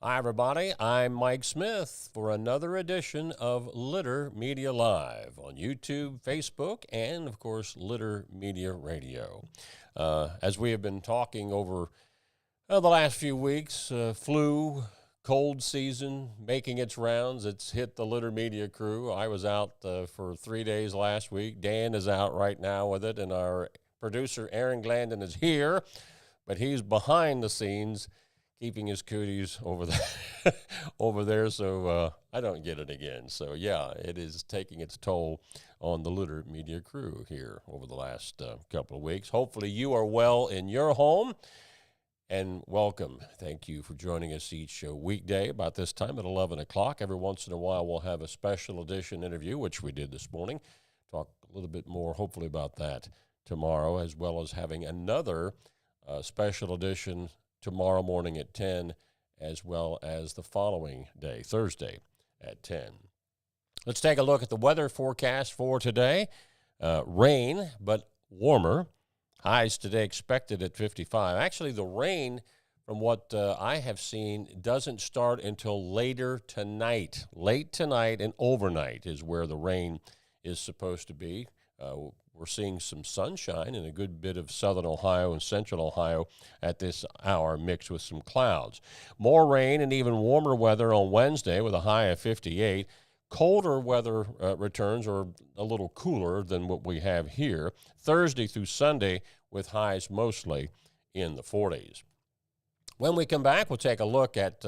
Hi, everybody. I'm Mike Smith for another edition of Litter Media Live on YouTube, Facebook, and, of course, Litter Media Radio. As we have been talking over the last few weeks, flu, cold season making its rounds. It's hit the Litter Media crew. I was out for 3 days last week. Dan is out right now with it, and our producer, Aaron Glandon, is here, but he's behind the scenes keeping his cooties over there, so I don't get it again. So, yeah, it is taking its toll on the Litter Media crew here over the last couple of weeks. Hopefully you are well in your home, and welcome. Thank you for joining us each weekday about this time at 11 o'clock. Every once in a while we'll have a special edition interview, which we did this morning. Talk a little bit more, hopefully, about that tomorrow, as well as having another special edition tomorrow morning at 10, as well as the following day, Thursday, at 10. Let's take a look at the weather forecast for today. Rain, but warmer. Highs today expected at 55. Actually, the rain, from what I have seen, doesn't start until later tonight. Late tonight and overnight is where the rain is supposed to be. We're seeing some sunshine in a good bit of southern Ohio and central Ohio at this hour, mixed with some clouds. More rain and even warmer weather on Wednesday with a high of 58. Colder weather returns, or a little cooler than what we have here, Thursday through Sunday with highs mostly in the 40s. When we come back, we'll take a look at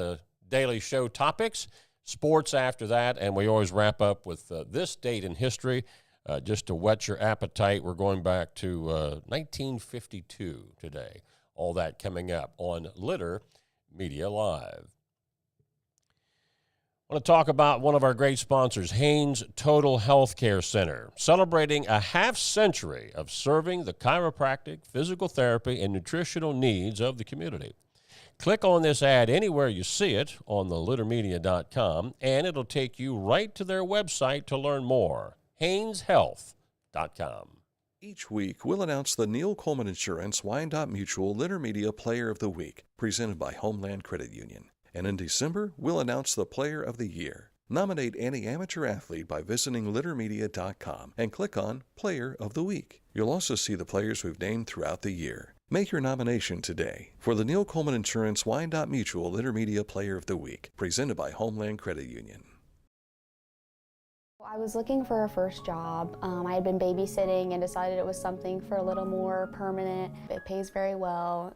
daily show topics, sports after that, and we always wrap up with this date in history. Just to whet your appetite, we're going back to 1952 today. All that coming up on Litter Media Live. I want to talk about one of our great sponsors, Haynes Total Health Care Center, celebrating a half-century of serving the chiropractic, physical therapy, and nutritional needs of the community. Click on this ad anywhere you see it on the littermedia.com, and it'll take you right to their website to learn more. HaynesHealth.com. Each week, we'll announce the Neil Coleman Insurance Wyandotte Mutual Litter Media Player of the Week, presented by Homeland Credit Union. And in December, we'll announce the Player of the Year. Nominate any amateur athlete by visiting littermedia.com and click on Player of the Week. You'll also see the players we've named throughout the year. Make your nomination today for the Neil Coleman Insurance Wyandotte Mutual Litter Media Player of the Week, presented by Homeland Credit Union. I was looking for a first job. I had been babysitting and decided it was something for a little more permanent. It pays very well.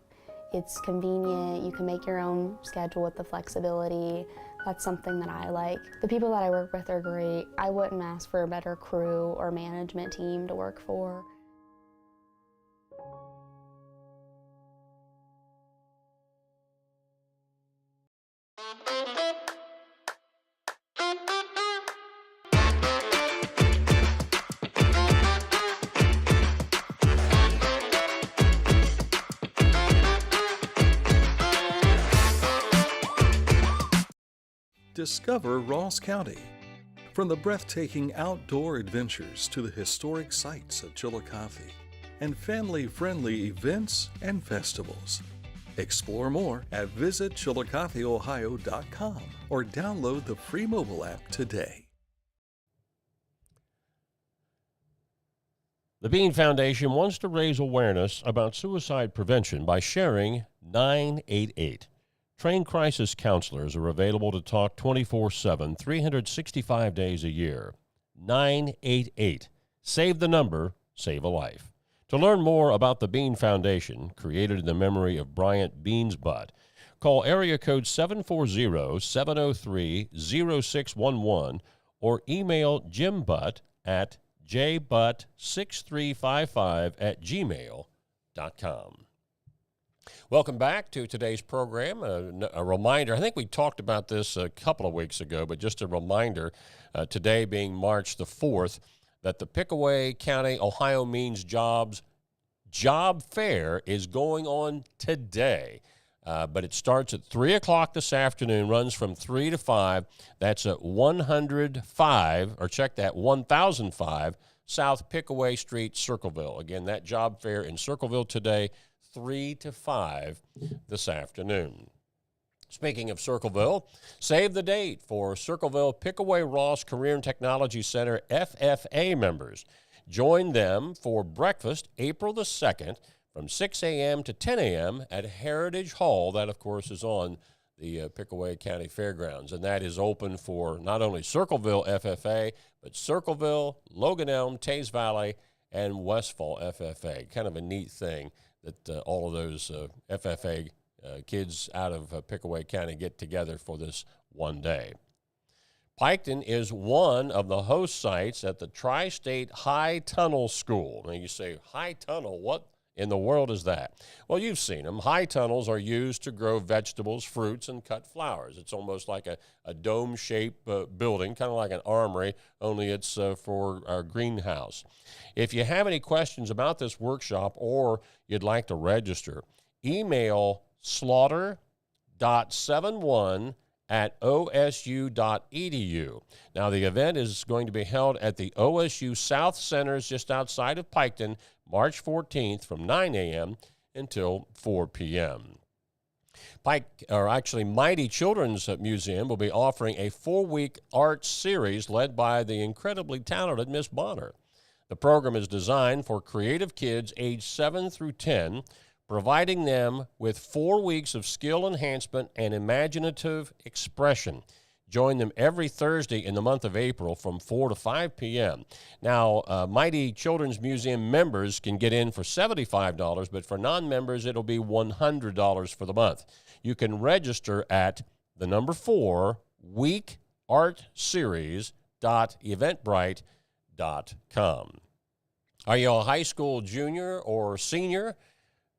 It's convenient. You can make your own schedule with the flexibility. That's something that I like. The people that I work with are great. I wouldn't ask for a better crew or management team to work for. Discover Ross County. From the breathtaking outdoor adventures to the historic sights of Chillicothe and family-friendly events and festivals. Explore more at visitchillicotheohio.com or download the free mobile app today. The Bean Foundation wants to raise awareness about suicide prevention by sharing 988. Trained crisis counselors are available to talk 24/7, 365 days a year. 988. Save the number, save a life. To learn more about the Bean Foundation, created in the memory of Bryant Beansbutt, call area code 740-703-0611 or email Jim Butt at jbutt6355@gmail.com. Welcome back to today's program. A reminder, I think we talked about this a couple of weeks ago, but just a reminder, today being March the 4th, that the Pickaway County Ohio Means Jobs Job Fair is going on today. But it starts at 3 o'clock this afternoon, runs from 3 to 5. That's at 105, or check that, 1005 South Pickaway Street, Circleville. Again, that job fair in Circleville today, 3 to 5 this afternoon. Speaking of Circleville, save the date for Circleville Pickaway Ross Career and Technology Center FFA members. Join them for breakfast April the 2nd from 6 a.m. to 10 a.m. at Heritage Hall. That, of course, is on the Pickaway County Fairgrounds, and that is open for not only Circleville FFA, but Circleville, Logan Elm, Teays Valley, and Westfall FFA. Kind of a neat thing that all of those FFA kids out of Pickaway County get together for this one day. Piketon is one of the host sites at the Tri-State High Tunnel School. Now you say, high tunnel, what in the world is that? Well, you've seen them. High tunnels are used to grow vegetables, fruits, and cut flowers. It's almost like a dome-shaped building, kind of like an armory, only it's for our greenhouse. If you have any questions about this workshop or you'd like to register, email slaughter.71@osu.edu. Now, the event is going to be held at the OSU South Centers just outside of Piketon, March 14th from 9 a.m. until 4 p.m. Mighty Children's Museum will be offering a 4-week art series led by the incredibly talented Miss Bonner. The program is designed for creative kids aged 7 through 10, providing them with 4 weeks of skill enhancement and imaginative expression. Join them every Thursday in the month of April from 4 to 5 p.m. Now, Mighty Children's Museum members can get in for $75, but for non-members, it'll be $100 for the month. You can register at the number 4 weekartseries.eventbrite.com. Are you a high school junior or senior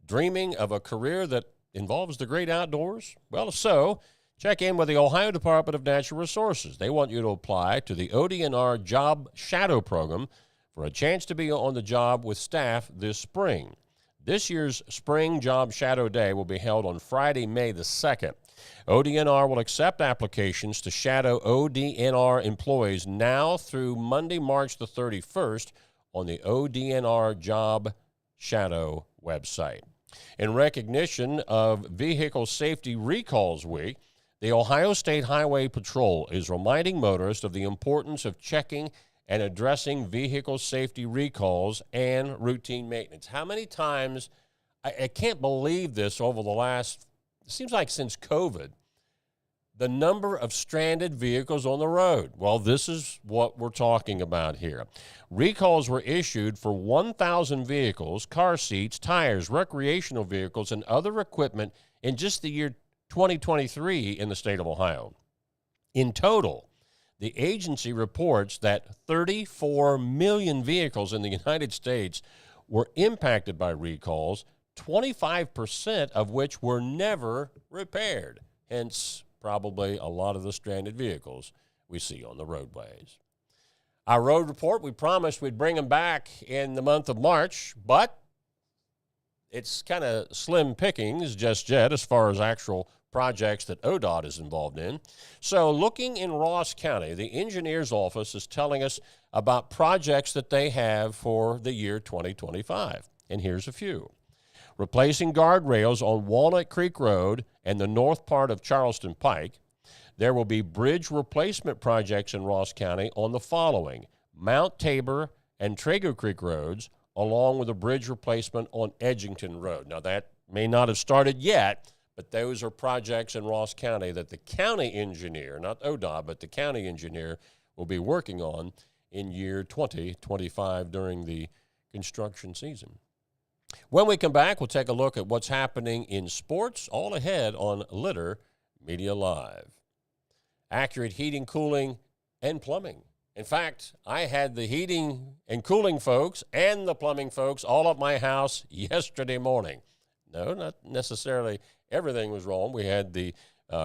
dreaming of a career that involves the great outdoors? Well, if so, check in with the Ohio Department of Natural Resources. They want you to apply to the ODNR Job Shadow Program for a chance to be on the job with staff this spring. This year's Spring Job Shadow Day will be held on Friday, May the 2nd. ODNR will accept applications to shadow ODNR employees now through Monday, March the 31st on the ODNR Job Shadow website. In recognition of Vehicle Safety Recalls Week, the Ohio State Highway Patrol is reminding motorists of the importance of checking and addressing vehicle safety recalls and routine maintenance. How many times, I can't believe this over the last, it seems like since COVID, the number of stranded vehicles on the road. Well, this is what we're talking about here. Recalls were issued for 1,000 vehicles, car seats, tires, recreational vehicles, and other equipment in just the year 2023 in the state of Ohio. In total, the agency reports that 34 million vehicles in the United States were impacted by recalls, 25% of which were never repaired. Hence, probably a lot of the stranded vehicles we see on the roadways. Our road report, we promised we'd bring them back in the month of March, but it's kind of slim pickings just yet as far as actual projects that ODOT is involved in. So looking in Ross County, the engineer's office is telling us about projects that they have for the year 2025. And here's a few. Replacing guardrails on Walnut Creek Road and the north part of Charleston Pike. There will be bridge replacement projects in Ross County on the following: Mount Tabor and Traeger Creek Roads, along with a bridge replacement on Edgington Road. Now, that may not have started yet, but those are projects in Ross County that the county engineer, not ODOT, but the county engineer will be working on in year 2025 during the construction season. When we come back, we'll take a look at what's happening in sports, all ahead on Litter Media Live. Accurate heating, cooling, and plumbing. In fact, I had the heating and cooling folks and the plumbing folks all at my house yesterday morning. No, not necessarily everything was wrong. We had the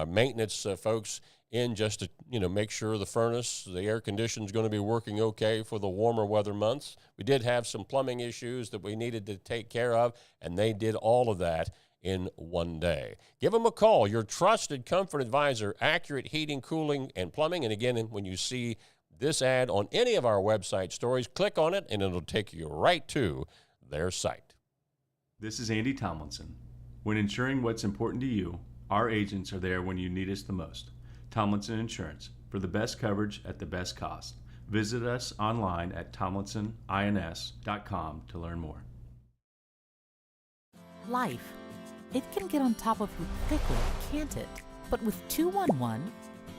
maintenance folks in just to, make sure the furnace, the air conditioner is going to be working okay for the warmer weather months. We did have some plumbing issues that we needed to take care of, and they did all of that in one day. Give them a call, your trusted comfort advisor, Accurate Heating, Cooling, and Plumbing. And again, when you see this ad on any of our website stories, click on it, and it'll take you right to their site. This is Andy Tomlinson. When ensuring what's important to you, Our agents are there when you need us the most. Tomlinson Insurance, for the best coverage at the best cost. Visit us online at tomlinsonins.com to learn more. Life. It can get on top of you quickly, can't it? But with 211,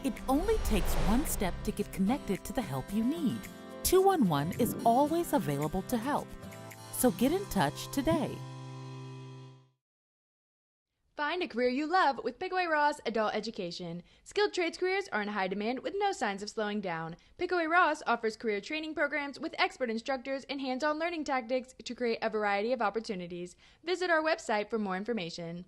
it only takes one step to get connected to the help you need. 211 is always available to help. So get in touch today. Find a career you love with Pickaway Ross Adult Education. Skilled trades careers are in high demand with no signs of slowing down. Pickaway Ross offers career training programs with expert instructors and hands-on learning tactics to create a variety of opportunities. Visit our website for more information.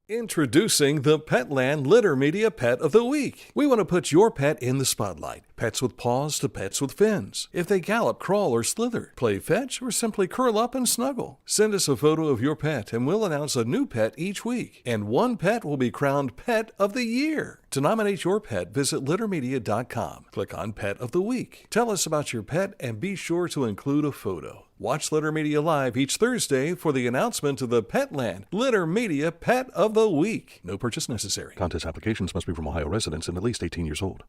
Introducing the Petland Litter Media Pet of the Week. We want to put your pet in the spotlight. Pets with paws to pets with fins. If they gallop, crawl, or slither, play fetch, or simply curl up and snuggle. Send us a photo of your pet and we'll announce a new pet each week. And one pet will be crowned Pet of the Year. To nominate your pet, visit littermedia.com. Click on Pet of the Week. Tell us about your pet and be sure to include a photo. Watch Litter Media Live each Thursday for the announcement of the Petland Litter Media Pet of the Week. No purchase necessary. Contest applications must be from Ohio residents and at least 18 years old.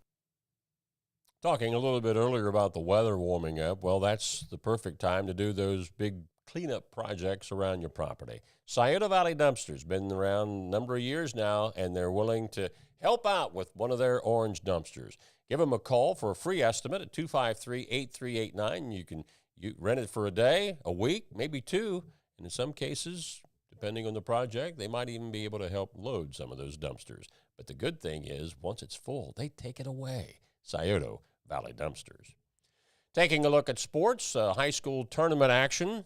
Talking a little bit earlier about the weather warming up, well, that's the perfect time to do those big cleanup projects around your property. Scioto Valley Dumpster's been around a number of years now, and they're willing to help out with one of their orange dumpsters. Give them a call for a free estimate at 253-8389. You rent it for a day, a week, maybe two, and in some cases, depending on the project, they might even be able to help load some of those dumpsters. But the good thing is, once it's full, they take it away. Scioto Valley Dumpsters. Taking a look at sports, high school tournament action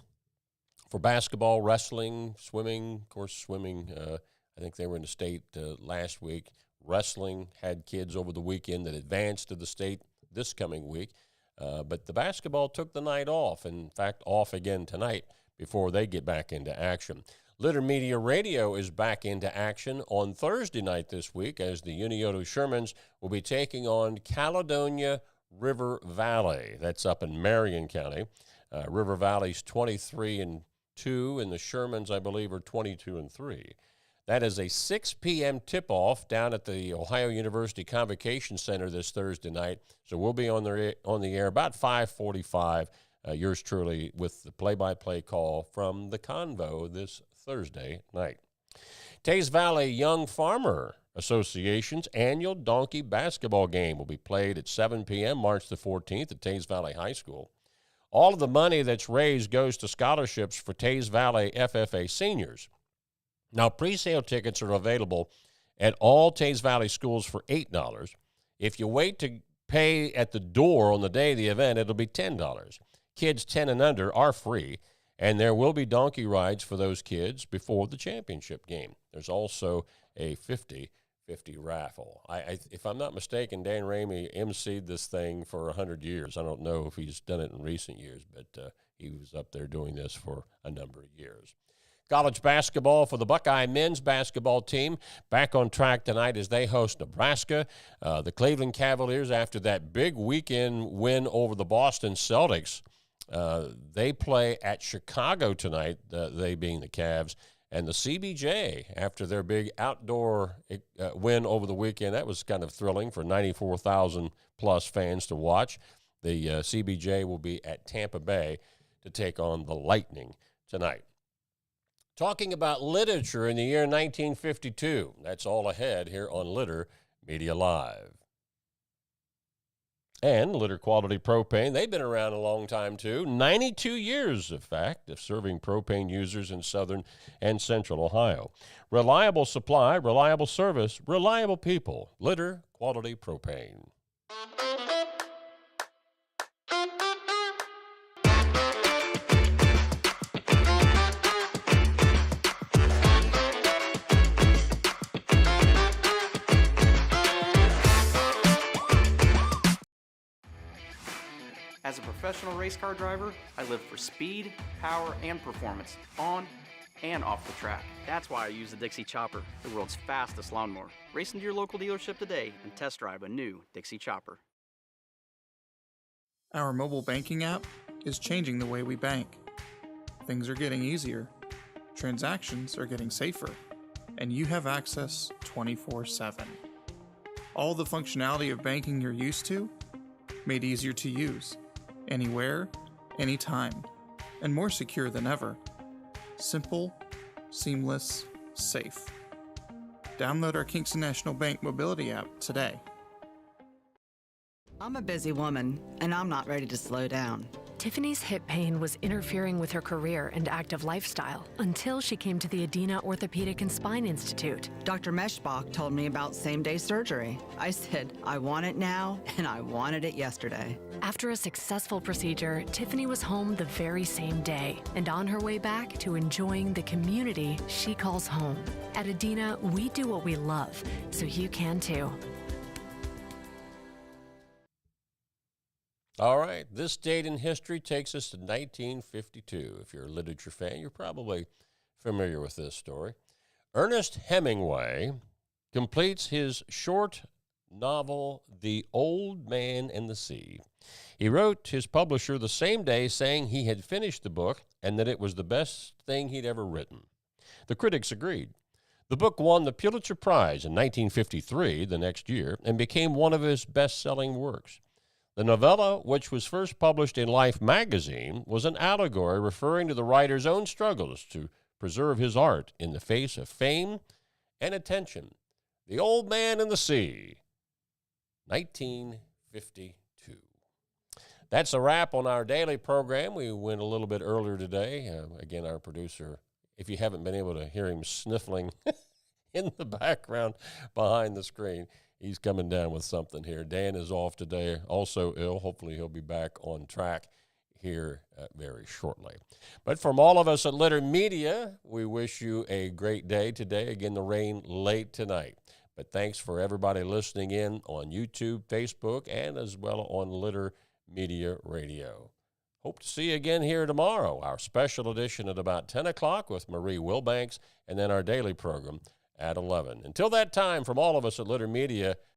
for basketball, wrestling, swimming. Of course, swimming, I think they were in the state last week. Wrestling had kids over the weekend that advanced to the state this coming week. But the basketball took the night off, in fact, off again tonight before they get back into action. Litter Media Radio is back into action on Thursday night this week as the Unioto Shermans will be taking on Caledonia River Valley. That's up in Marion County. River Valley's 23-2, and the Shermans, I believe, are 22-3. That is a 6 p.m. tip-off down at the Ohio University Convocation Center this Thursday night. So we'll be on the air about 5:45. Yours truly with the play-by-play call from the Convo this Thursday night. Teays Valley Young Farmer Association's annual donkey basketball game will be played at 7 p.m. March the 14th at Teays Valley High School. All of the money that's raised goes to scholarships for Teays Valley FFA seniors. Now, pre-sale tickets are available at all Teays Valley schools for $8. If you wait to pay at the door on the day of the event, it'll be $10. Kids 10 and under are free, and there will be donkey rides for those kids before the championship game. There's also a 50-50 raffle. If I'm not mistaken, Dan Ramey emceed this thing for 100 years. I don't know if he's done it in recent years, but he was up there doing this for a number of years. College basketball for the Buckeye men's basketball team back on track tonight as they host Nebraska. The Cleveland Cavaliers, after that big weekend win over the Boston Celtics, they play at Chicago tonight, they being the Cavs. And the CBJ, after their big outdoor win over the weekend, that was kind of thrilling for 94,000-plus fans to watch. The CBJ will be at Tampa Bay to take on the Lightning tonight. Talking about literature in the year 1952. That's all ahead here on Litter Media Live. And Litter Quality Propane, they've been around a long time too. 92 years, in fact, of serving propane users in southern and central Ohio. Reliable supply, reliable service, reliable people. Litter Quality Propane. As a professional race car driver, I live for speed, power, and performance, on and off the track. That's why I use the Dixie Chopper, the world's fastest lawnmower. Race into your local dealership today and test drive a new Dixie Chopper. Our mobile banking app is changing the way we bank. Things are getting easier. transactions are getting safer, and you have access 24/7. All the functionality of banking you're used to, made easier to use, anywhere, anytime, and more secure than ever. Simple, seamless, safe. Download our Kingston National Bank mobility app today. I'm a busy woman, and I'm not ready to slow down. Tiffany's hip pain was interfering with her career and active lifestyle until she came to the Adina Orthopedic and Spine Institute. Dr. Meshbach told me about same-day surgery. I said, I want it now, and I wanted it yesterday. After a successful procedure, Tiffany was home the very same day and on her way back to enjoying the community she calls home. At Adina, we do what we love, so you can too. All right, this date in history takes us to 1952. If you're a literature fan, you're probably familiar with this story. Ernest Hemingway completes his short novel, The Old Man and the Sea. He wrote his publisher the same day saying he had finished the book and that it was the best thing he'd ever written. The critics agreed. The book won the Pulitzer Prize in 1953, the next year, and became one of his best-selling works. The novella, which was first published in Life magazine, was an allegory referring to the writer's own struggles to preserve his art in the face of fame and attention. The Old Man and the Sea, 1952. That's a wrap on our daily program. We went a little bit earlier today. Again, our producer, if you haven't been able to hear him sniffling in the background behind the screen, he's coming down with something here. Dan is off today, also ill. Hopefully he'll be back on track here very shortly. But from all of us at Litter Media, we wish you a great day today. Again, the rain late tonight. But thanks for everybody listening in on YouTube, Facebook, and as well on Litter Media Radio. Hope to see you again here tomorrow, our special edition at about 10 o'clock with Marie Wilbanks, and then our daily program at 11. Until that time, from all of us at Litter Media,